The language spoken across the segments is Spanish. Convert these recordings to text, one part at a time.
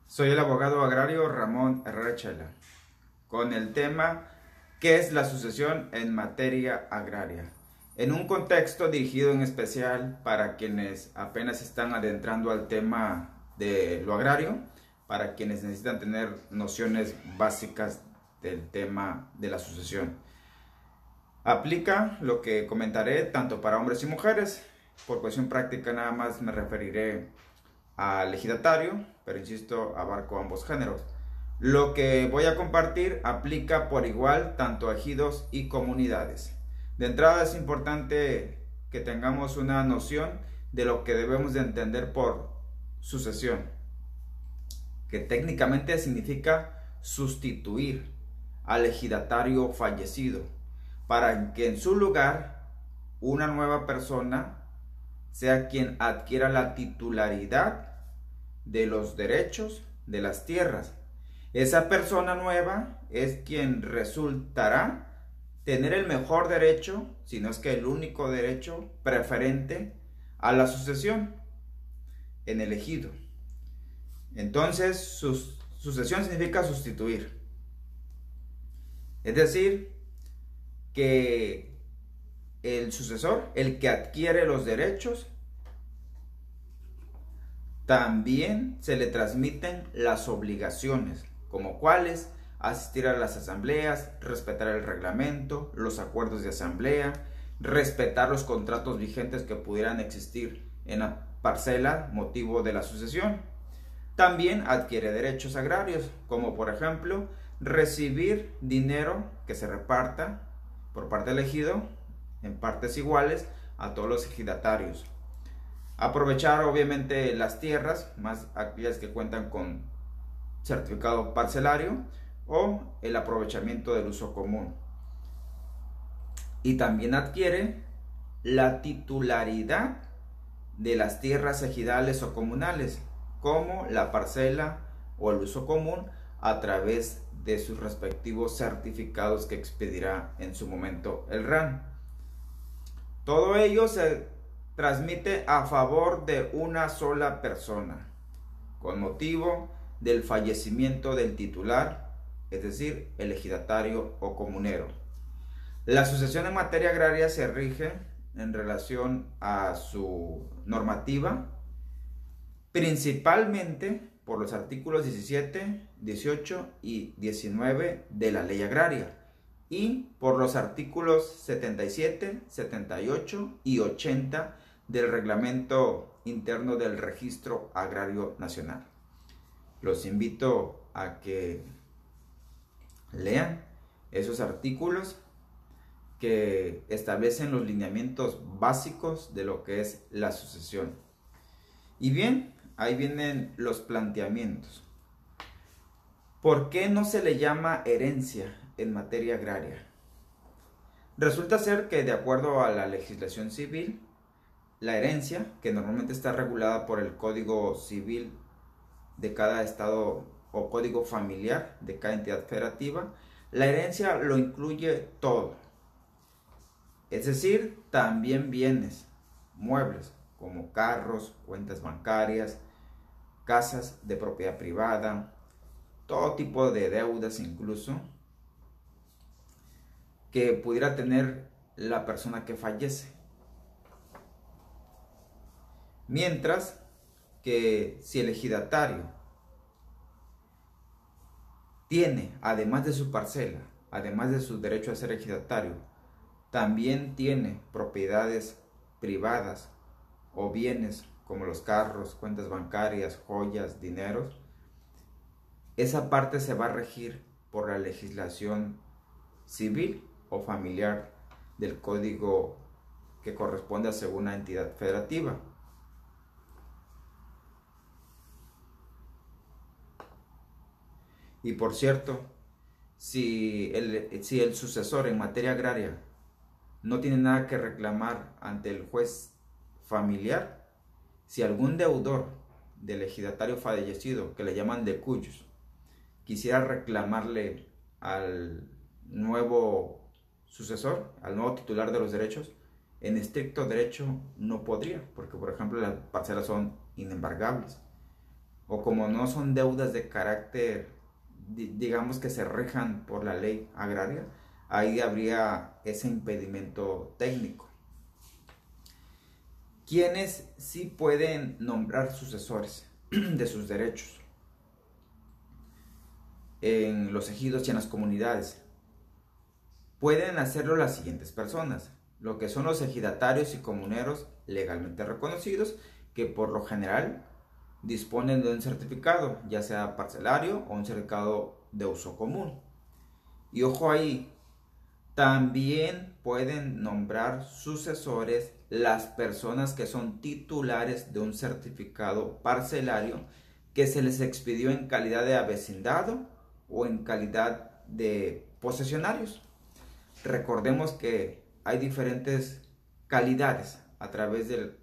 Soy el abogado agrario Ramón Herrera Chela, con el tema ¿qué es la sucesión en materia agraria? En un contexto dirigido en especial para quienes apenas están adentrando al tema de lo agrario, para quienes necesitan tener nociones básicas del tema de la sucesión. Aplica lo que comentaré tanto para hombres y mujeres. Por cuestión práctica nada más me referiré al ejidatario, pero insisto, abarco ambos géneros. Lo que voy a compartir aplica por igual tanto a ejidos y comunidades. De entrada es importante que tengamos una noción de lo que debemos de entender por sucesión, que técnicamente significa sustituir al ejidatario fallecido para que en su lugar una nueva persona sea quien adquiera la titularidad de los derechos de las tierras. Esa persona nueva es quien resultará tener el mejor derecho, si no es que el único derecho preferente a la sucesión en el ejido. Entonces, sucesión significa sustituir. Es decir, que el sucesor, el que adquiere los derechos, también se le transmiten las obligaciones, como cuáles: asistir a las asambleas, respetar el reglamento, los acuerdos de asamblea, respetar los contratos vigentes que pudieran existir en la parcela motivo de la sucesión. También adquiere derechos agrarios, como por ejemplo recibir dinero que se reparta por parte del ejido en partes iguales a todos los ejidatarios. Aprovechar obviamente las tierras, más aquellas que cuentan con certificado parcelario, o el aprovechamiento del uso común. Y también adquiere la titularidad de las tierras ejidales o comunales, como la parcela o el uso común, a través de sus respectivos certificados que expedirá en su momento el RAN. Todo ello se transmite a favor de una sola persona, con motivo del fallecimiento del titular, es decir, el ejidatario o comunero. La sucesión en materia agraria se rige en relación a su normativa, principalmente por los artículos 17, 18 y 19 de la Ley Agraria, y por los artículos 77, 78 y 80 del Reglamento Interno del Registro Agrario Nacional. Los invito a que lean esos artículos que establecen los lineamientos básicos de lo que es la sucesión. Y bien, ahí vienen los planteamientos. ¿Por qué no se le llama herencia en materia agraria? Resulta ser que, de acuerdo a la legislación civil, la herencia, que normalmente está regulada por el Código Civil de cada estado o código familiar de cada entidad federativa, la herencia lo incluye todo. Es decir, también bienes muebles como carros, cuentas bancarias, casas de propiedad privada, todo tipo de deudas incluso que pudiera tener la persona que fallece. Mientras que si el ejidatario tiene, además de su parcela, además de su derecho a ser ejidatario, también tiene propiedades privadas o bienes como los carros, cuentas bancarias, joyas, dineros, esa parte se va a regir por la legislación civil o familiar del código que corresponde a según una entidad federativa. Y por cierto, si el sucesor en materia agraria no tiene nada que reclamar ante el juez familiar, si algún deudor del ejidatario fallecido, que le llaman decuyos, quisiera reclamarle al nuevo sucesor, al nuevo titular de los derechos, en estricto derecho no podría, porque por ejemplo las parcelas son inembargables. o como no son deudas de carácter, digamos que se rijan por la ley agraria, ahí habría ese impedimento técnico. ¿Quiénes sí pueden nombrar sucesores de sus derechos en los ejidos y en las comunidades? Pueden hacerlo las siguientes personas, lo que son los ejidatarios y comuneros legalmente reconocidos, que por lo general disponen de un certificado, ya sea parcelario o un certificado de uso común. Y ojo ahí, también pueden nombrar sucesores las personas que son titulares de un certificado parcelario que se les expidió en calidad de avecindado o en calidad de posesionarios. Recordemos que hay diferentes calidades a través de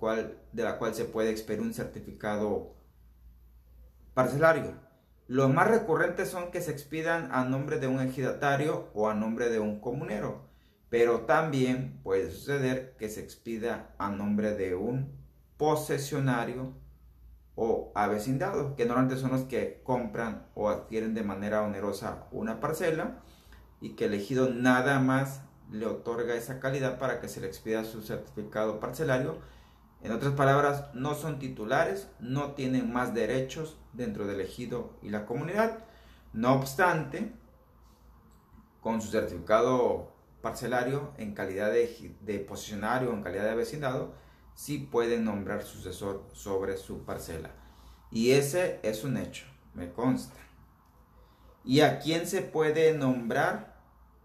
la cual se puede expedir un certificado parcelario. Los más recurrentes son que se expidan a nombre de un ejidatario o a nombre de un comunero, pero también puede suceder que se expida a nombre de un posesionario o avecindado, que normalmente son los que compran o adquieren de manera onerosa una parcela y que el ejido nada más le otorga esa calidad para que se le expida su certificado parcelario. En otras palabras, no son titulares, no tienen más derechos dentro del ejido y la comunidad. No obstante, con su certificado parcelario en calidad de posesionario o en calidad de avecindado, sí pueden nombrar sucesor sobre su parcela. Y ese es un hecho, me consta. ¿Y a quién se puede nombrar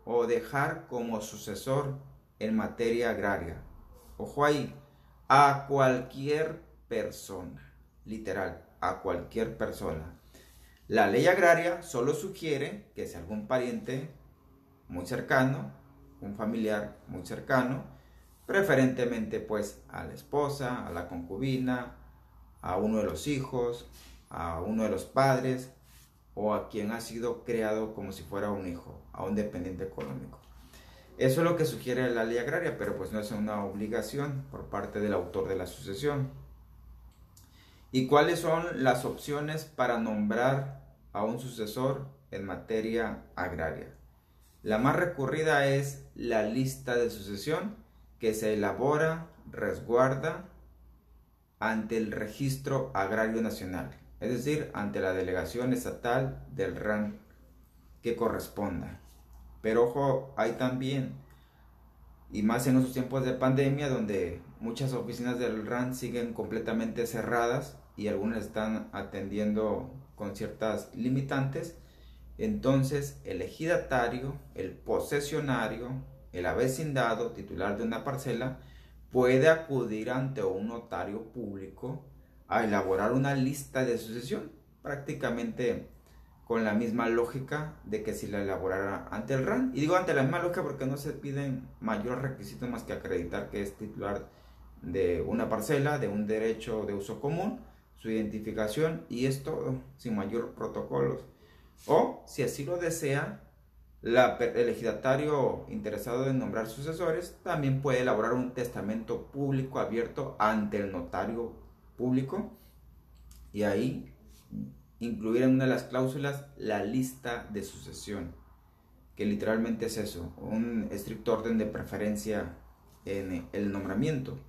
o dejar como sucesor en materia agraria? Ojo ahí, a cualquier persona, literal, a cualquier persona. La ley agraria solo sugiere que si algún pariente muy cercano, un familiar muy cercano, preferentemente pues a la esposa, a la concubina, a uno de los hijos, a uno de los padres o a quien ha sido creado como si fuera un hijo, a un dependiente económico. Eso es lo que sugiere la ley agraria, pero pues no es una obligación por parte del autor de la sucesión. ¿Y cuáles son las opciones para nombrar a un sucesor en materia agraria? La más recurrida es la lista de sucesión, que se elabora, resguarda ante el Registro Agrario Nacional, es decir, ante la delegación estatal del RAN que corresponda. Pero ojo, hay también, y más en esos tiempos de pandemia, donde muchas oficinas del RAN siguen completamente cerradas y algunas están atendiendo con ciertas limitantes, entonces el ejidatario, el posesionario, el avecindado, titular de una parcela, puede acudir ante un notario público a elaborar una lista de sucesión, prácticamente con la misma lógica de que si la elaborara ante el RAN. Y digo ante la misma lógica porque no se piden mayor requisito más que acreditar que es titular de una parcela, de un derecho de uso común, su identificación, y es todo, sin mayor protocolos. O, si así lo desea, el ejidatario interesado en nombrar sucesores también puede elaborar un testamento público abierto ante el notario público y ahí incluir en una de las cláusulas la lista de sucesión, que literalmente es eso, un estricto orden de preferencia en el nombramiento.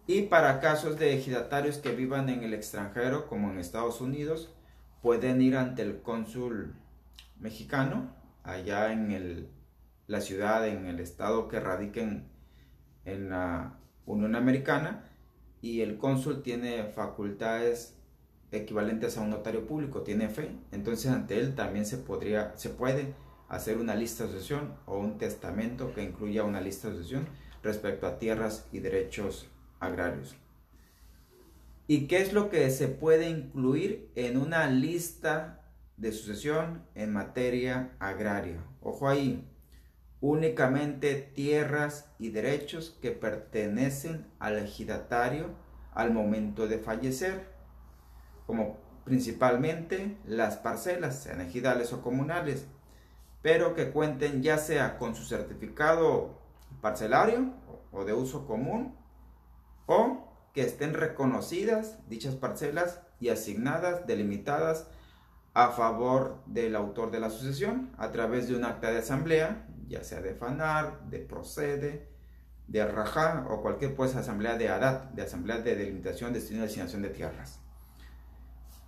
Y para casos de ejidatarios que vivan en el extranjero, como en Estados Unidos, pueden ir ante el cónsul mexicano, allá en la ciudad, en el estado que radiquen en la Unión Americana, y el cónsul tiene facultades equivalentes a un notario público, tiene fe, entonces ante él también se puede hacer una lista de sucesión o un testamento que incluya una lista de sucesión respecto a tierras y derechos agrarios. ¿Y qué es lo que se puede incluir en una lista de sucesión en materia agraria? Ojo ahí, únicamente tierras y derechos que pertenecen al ejidatario al momento de fallecer, como principalmente las parcelas, sean ejidales o comunales, pero que cuenten ya sea con su certificado parcelario o de uso común, o que estén reconocidas dichas parcelas y asignadas, delimitadas a favor del autor de la sucesión a través de un acta de asamblea, ya sea de FANAR, de PROCEDE, de Rajá o cualquier pues asamblea de ADAT, de asamblea de delimitación, destino y asignación de tierras.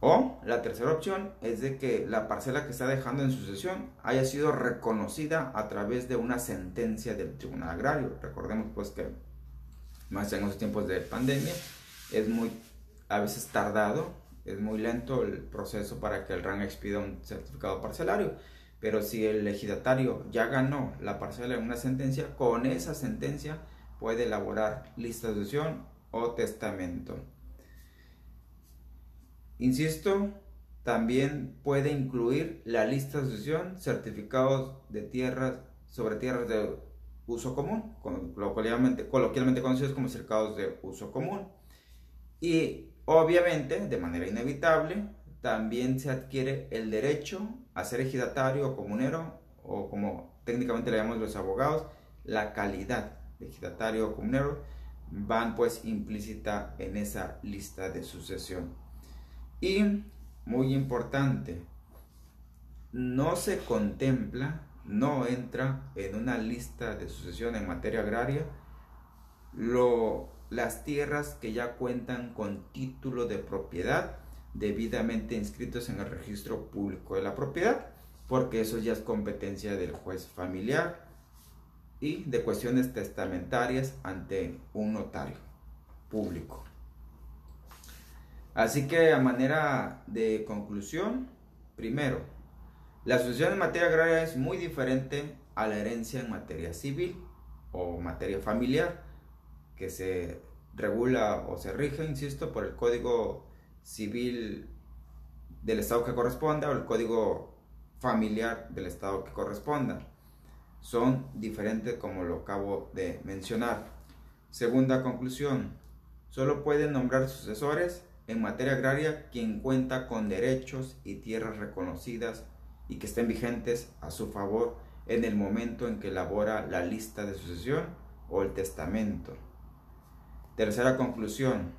O la tercera opción es de que la parcela que está dejando en sucesión haya sido reconocida a través de una sentencia del Tribunal Agrario. Recordemos pues que más en los tiempos de pandemia es muy a veces tardado, es muy lento el proceso para que el RAN expida un certificado parcelario, pero si el ejidatario ya ganó la parcela en una sentencia, con esa sentencia puede elaborar lista de sucesión o testamento. Insisto, también puede incluir la lista de sucesión, certificados de tierras sobre tierras de uso común, coloquialmente conocidos como certificados de uso común. Y obviamente, de manera inevitable, también se adquiere el derecho a ser ejidatario o comunero, o como técnicamente le llamamos los abogados, la calidad de ejidatario o comunero van pues implícita en esa lista de sucesión. Y muy importante, no se contempla, no entra en una lista de sucesión en materia agraria las tierras que ya cuentan con título de propiedad debidamente inscritos en el registro público de la propiedad, porque eso ya es competencia del juez familiar y de cuestiones testamentarias ante un notario público. Así que a manera de conclusión, primero, la sucesión en materia agraria es muy diferente a la herencia en materia civil o materia familiar, que se regula o se rige, insisto, por el Código Civil del estado que corresponda o el Código Familiar del estado que corresponda. Son diferentes como lo acabo de mencionar. Segunda conclusión, solo pueden nombrar sucesores en materia agraria quien cuenta con derechos y tierras reconocidas y que estén vigentes a su favor en el momento en que elabora la lista de sucesión o el testamento. Tercera conclusión,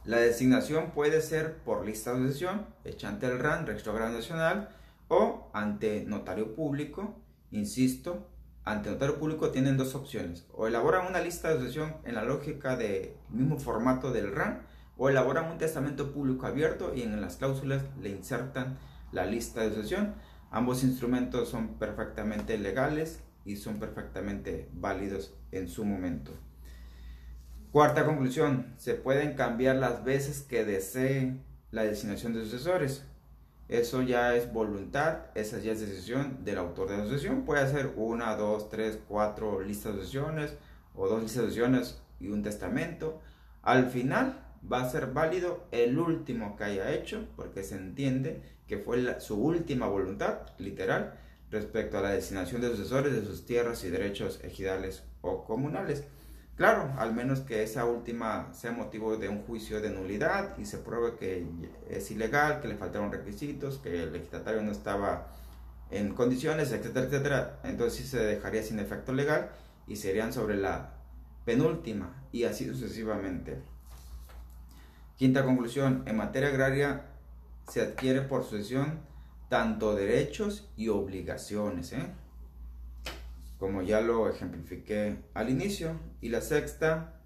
la designación puede ser por lista de sucesión hecha ante el RAN, Registro Agrario Nacional, o ante notario público. Insisto, ante notario público tienen dos opciones: o elaboran una lista de sucesión en la lógica del mismo formato del RAN, o elaboran un testamento público abierto y en las cláusulas le insertan la lista de sucesión. Ambos instrumentos son perfectamente legales y son perfectamente válidos en su momento. Cuarta conclusión, se pueden cambiar las veces que desee la designación de sucesores. Eso ya es voluntad, esa ya es decisión del autor de la sucesión. Puede hacer 1, 2, 3, 4 listas de sucesiones o 2 listas de sucesiones y un testamento. Al final va a ser válido el último que haya hecho, porque se entiende que fue su última voluntad, literal, respecto a la designación de sucesores de sus tierras y derechos ejidales o comunales. Claro, al menos que esa última sea motivo de un juicio de nulidad y se pruebe que es ilegal, que le faltaron requisitos, que el ejidatario no estaba en condiciones, etcétera, etcétera. Entonces sí se dejaría sin efecto legal y serían sobre la penúltima y así sucesivamente. Quinta conclusión, en materia agraria se adquiere por sucesión tanto derechos y obligaciones, como ya lo ejemplifiqué al inicio. Y la sexta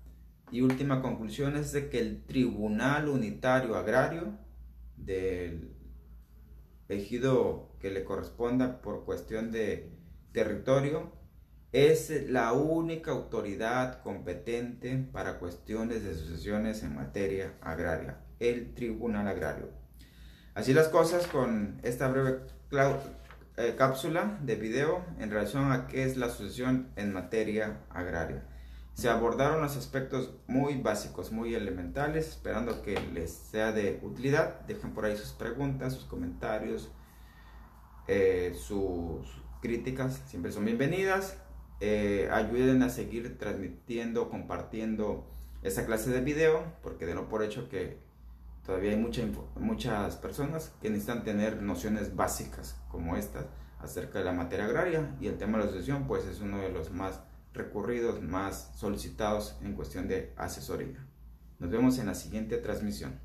y última conclusión es de que el Tribunal Unitario Agrario del ejido que le corresponda por cuestión de territorio es la única autoridad competente para cuestiones de sucesiones en materia agraria, el Tribunal Agrario. Así las cosas con esta breve cápsula de video en relación a qué es la sucesión en materia agraria. Se abordaron los aspectos muy básicos, muy elementales, esperando que les sea de utilidad. Dejen por ahí sus preguntas, sus comentarios, sus críticas, siempre son bienvenidas. Ayuden a seguir transmitiendo, compartiendo esta clase de video, porque de no por hecho que todavía hay muchas personas que necesitan tener nociones básicas como estas acerca de la materia agraria, y el tema de la sucesión pues es uno de los más recurridos, más solicitados en cuestión de asesoría. Nos vemos en la siguiente transmisión.